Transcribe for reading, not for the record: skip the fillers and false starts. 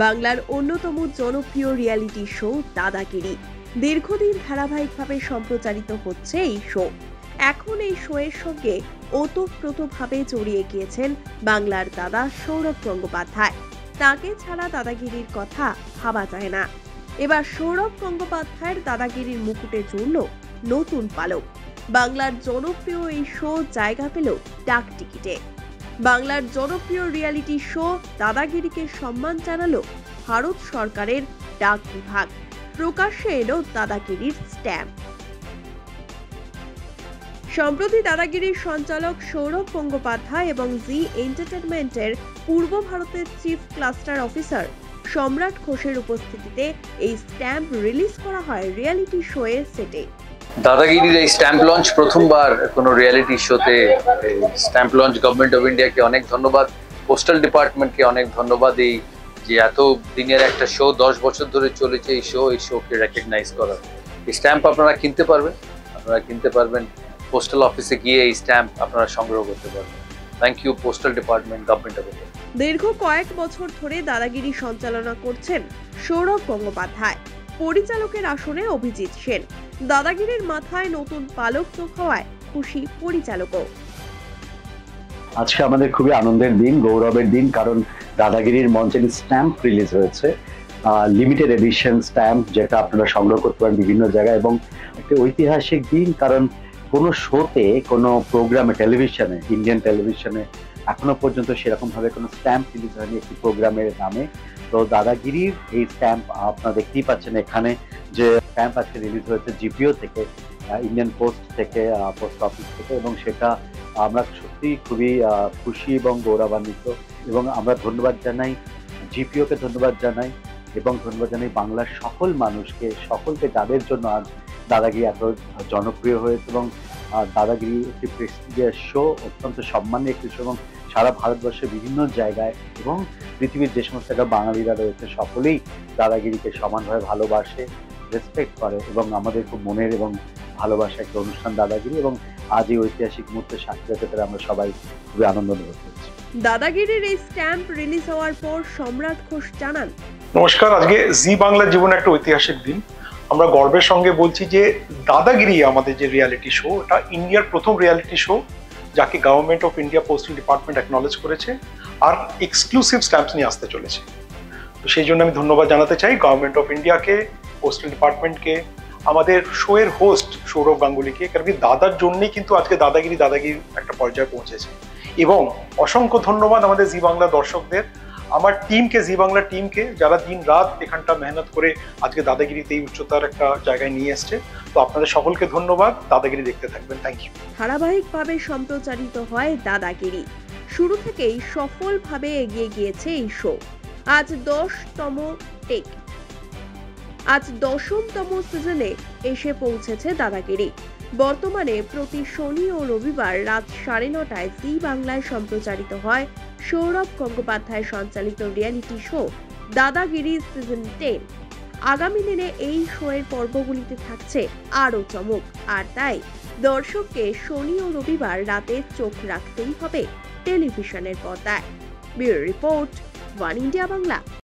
বাংলার অন্যতম জনপ্রিয় রিয়েলিটি শো দাদাগিরি দীর্ঘদিন ধারাবাহিকভাবে সম্প্রচারিত হচ্ছে এই শো। এখন এই শোয়ের সঙ্গে ওতপ্রোতভাবে জড়িয়ে গিয়েছেন বাংলার দাদা সৌরভ গঙ্গোপাধ্যায়। তাকে ছাড়া দাদাগিরির কথা ভাবা যায় না। এবার সৌরভ গঙ্গোপাধ্যায়ের দাদাগিরির মুকুটে জুড়ল নতুন পালক। বাংলার জনপ্রিয় এই শো জায়গা পেল ডাক টিকিটে। বাংলার জনপ্রিয় রিয়েলিটি শো দাদাগিরিকে সম্মান জানালো ভারত সরকারের ডাক বিভাগ। প্রকাশ্যে এলো দাদাগিরির স্ট্যাম্প। সম্প্রতি দাদাগিরির সঞ্চালক সৌরভ গঙ্গোপাধ্যায় এবং জি এন্টারটেনমেন্টের পূর্ব ভারতের চিফ ক্লাস্টার অফিসার সম্রাট ঘোষের উপস্থিতিতে এই স্ট্যাম্প রিলিজ করা হয় রিয়েলিটি শো এর সেটে। দাদাগিরির এই স্ট্যাম্প লঞ্চ প্রথমবার কোনো রিয়েলিটি শোতে স্ট্যাম্প লঞ্চ গভর্নমেন্ট অফ ইন্ডিয়াকে অনেক ধন্যবাদ, পোস্টাল ডিপার্টমেন্টকে অনেক ধন্যবাদ। এই যে এত দিনের একটা শো 10 বছর ধরে চলেছে এই শোকে রেকগনাইজ করা। এই স্ট্যাম্প আপনারা কিনতে পারবেন পোস্টাল অফিসে গিয়ে এই স্ট্যাম্প আপনারা সংগ্রহ করতে পারবেন। Thank you postal department, government of India. দীর্ঘ কয়েক বছর ধরে দাদাগিরি সঞ্চালনা করছেন সৌরভ গঙ্গোপাধ্যায়, পরিচালকের আসনে অভিজিৎ সেন। দাদাগিরির মাথায় নতুন পালক যোগ হওয়ায় খুশি পরিচালকও। আজকে আমাদের খুবই আনন্দের দিন, গৌরবের দিন, কারণ দাদাগিরির মঞ্চে স্ট্যাম্প রিলিজ হয়েছে, লিমিটেড এডিশন স্ট্যাম্প, যেটা আপনারা সংগ্রহ করতে পারেন বিভিন্ন জায়গায়। এবং একটা ঐতিহাসিক দিন, কারণ কোনো শোতে, কোনো প্রোগ্রামে, টেলিভিশনে, ইন্ডিয়ান টেলিভিশনে এখনো পর্যন্ত সেরকম ভাবে কোনো স্ট্যাম্প রিলিজ হয়নি একটি প্রোগ্রামের নামে। তো দাদাগিরির এই স্ট্যাম্প আপনারা দেখতেই পাচ্ছেন এখানে, যে স্ট্যাম্প আজকে রিলিজ হয়েছে জিপিও থেকে, ইন্ডিয়ান পোস্ট থেকে, পোস্ট অফিস থেকে, এবং সেটা আমরা সত্যি খুবই খুশি এবং গৌরবান্বিত। এবং আমরা ধন্যবাদ জানাই জিপিওকে, ধন্যবাদ জানাই এবং ধন্যবাদ জানাই বাংলার সকল মানুষকে, সকলকে, যাদের জন্য আজ দাদাগিরি এত জনপ্রিয় হয়েছে। এবং দাদাগিরি একটি প্রেস্টিজিয়াস শো, অত্যন্ত সম্মানের একটি শো, এবং সারা ভারতবর্ষের বিভিন্ন জায়গায় এবং পৃথিবীর যে সমস্ত বাঙালিরা রয়েছে সকলেই দাদাগিরিকে সমানভাবে ভালোবাসে, রেসপেক্ট করে। এবং আমাদের খুব মনের এবং ভালোবাসা একটা অনুষ্ঠান দাদাগিরি, এবং আজ এই ঐতিহাসিক মুহূর্তে সাক্ষী হতে পেরে আমরা সবাই খুবই আনন্দ অনুভব করছি। দাদাগিরির এই স্ট্যাম্প রিলিজ হওয়ার পর সম্রাট ঘোষ জানান, নমস্কার, আজকে জি বাংলার জীবনে একটা ঐতিহাসিক দিন। আমরা গর্বের সঙ্গে বলছি যে দাদাগিরি আমাদের যে রিয়েলিটি শো, এটা ইন্ডিয়ার প্রথম রিয়েলিটি শো যাকে government of India postal department acknowledge করেছে আর এক্সক্লুসিভ স্ট্যাম্পস নিয়ে আসতে চলেছে। তো সেই জন্য আমি ধন্যবাদ জানাতে চাই গভর্নমেন্ট অফ ইন্ডিয়াকে, পোস্টাল ডিপার্টমেন্টকে, আমাদের শোয়ের হোস্ট সৌরভ গাঙ্গুলিকে, কারণ দাদার জন্যই কিন্তু আজকে দাদাগিরি একটা পর্যায়ে পৌঁছেছে। এবং অসংখ্য ধন্যবাদ আমাদের জি বাংলা দর্শকদের, আমার টিমকে, জি বাংলা টিমকে, যারা দিন রাত এখানটা মেহনত করে আজকে দাদাগিরিতে এই উচ্চতার একটা জায়গায় নিয়ে এসছে। তো আপনাদের সকলকে ধন্যবাদ, দাদাগিরি দেখতে থাকবেন। Thank you. ধারাবাহিকভাবে সম্প্রচারিত হয় দাদাগিরি। শুরু থেকেই সফলভাবে এগিয়ে গিয়েছে এই শো। আজ 10তম সিজনে এসে পৌঁছেছে দাদাগিরি। বর্তমানে প্রতি শনি ও রবিবার রাত 9:30টায় জি বাংলায় সম্প্রচারিত হয় সৌরভ গঙ্গোপাধ্যায় সঞ্চালিত রিয়েলিটি শো দাদাগিরি সিজন 10। আগামী দিনে এই শোয়ের পর্বগুলিতে থাকছে আরও চমক, আর তাই দর্শককে শনি ও রবিবার রাতে চোখ রাখতেই হবে টেলিভিশনের পর্দায়। Bureau report, one India Bangla.